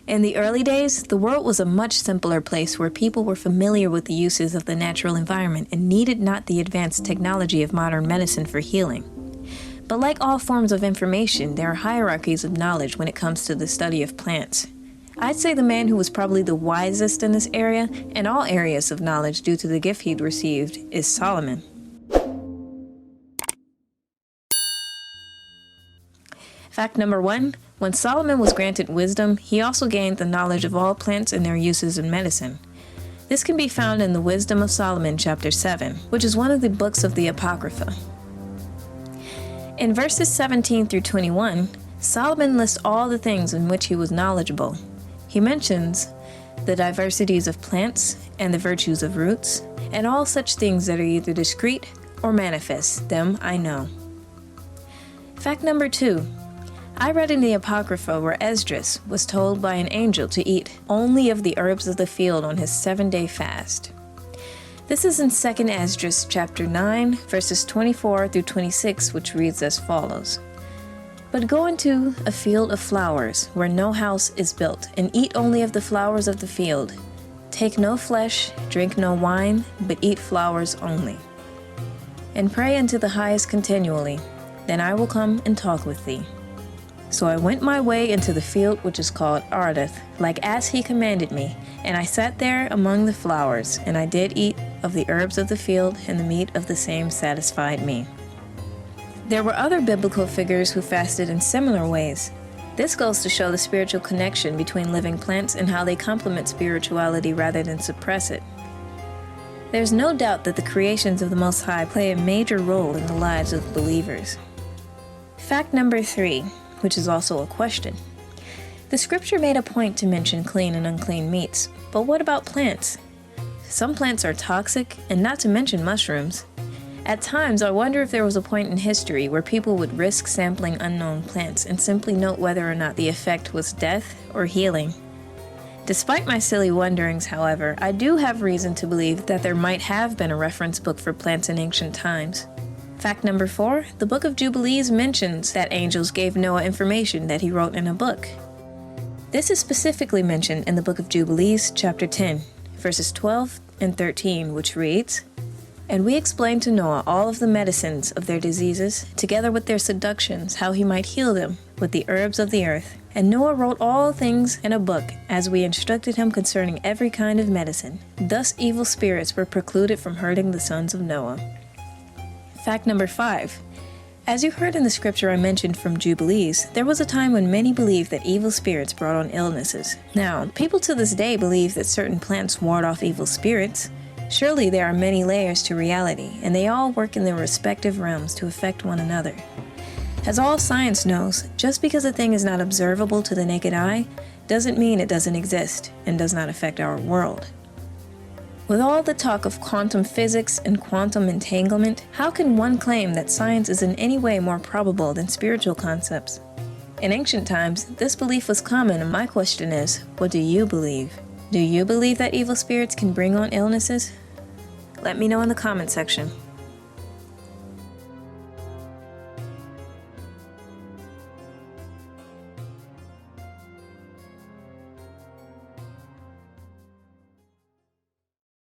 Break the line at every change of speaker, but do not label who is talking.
In the early days, the world was a much simpler place where people were familiar with the uses of the natural environment and needed not the advanced technology of modern medicine for healing. But like all forms of information, there are hierarchies of knowledge when it comes to the study of plants. I'd say the man who was probably the wisest in this area, and all areas of knowledge due to the gift he'd received, is Solomon. Fact number 1, when Solomon was granted wisdom, he also gained the knowledge of all plants and their uses in medicine. This can be found in the Wisdom of Solomon chapter 7, which is one of the books of the Apocrypha. In verses 17 through 21, Solomon lists all the things in which he was knowledgeable. He mentions the diversities of plants and the virtues of roots, and all such things that are either discreet or manifest, them I know. Fact number 2, I read in the Apocrypha where Esdras was told by an angel to eat only of the herbs of the field on his 7-day fast. This is in 2 Esdras chapter 9, verses 24 through 26, which reads as follows. But go into a field of flowers, where no house is built, and eat only of the flowers of the field. Take no flesh, drink no wine, but eat flowers only. And pray unto the highest continually, then I will come and talk with thee. So I went my way into the field which is called Ardith, like as he commanded me, and I sat there among the flowers, and I did eat of the herbs of the field, and the meat of the same satisfied me. There were other biblical figures who fasted in similar ways. This goes to show the spiritual connection between living plants and how they complement spirituality rather than suppress it. There's no doubt that the creations of the Most High play a major role in the lives of believers. Fact number 3, which is also a question. The scripture made a point to mention clean and unclean meats, but what about plants? Some plants are toxic, and not to mention mushrooms. At times, I wonder if there was a point in history where people would risk sampling unknown plants and simply note whether or not the effect was death or healing. Despite my silly wonderings, however, I do have reason to believe that there might have been a reference book for plants in ancient times. Fact number 4, the book of Jubilees mentions that angels gave Noah information that he wrote in a book. This is specifically mentioned in the book of Jubilees, chapter 10, verses 12 and 13, which reads, And we explained to Noah all of the medicines of their diseases, together with their seductions, how he might heal them with the herbs of the earth. And Noah wrote all things in a book, as we instructed him concerning every kind of medicine. Thus evil spirits were precluded from hurting the sons of Noah. Fact number 5. As you heard in the scripture I mentioned from Jubilees, there was a time when many believed that evil spirits brought on illnesses. Now, people to this day believe that certain plants ward off evil spirits. Surely there are many layers to reality, and they all work in their respective realms to affect one another. As all science knows, just because a thing is not observable to the naked eye, doesn't mean it doesn't exist and does not affect our world. With all the talk of quantum physics and quantum entanglement, how can one claim that science is in any way more probable than spiritual concepts? In ancient times, this belief was common, and my question is, what do you believe? Do you believe that evil spirits can bring on illnesses? Let me know in the comment section.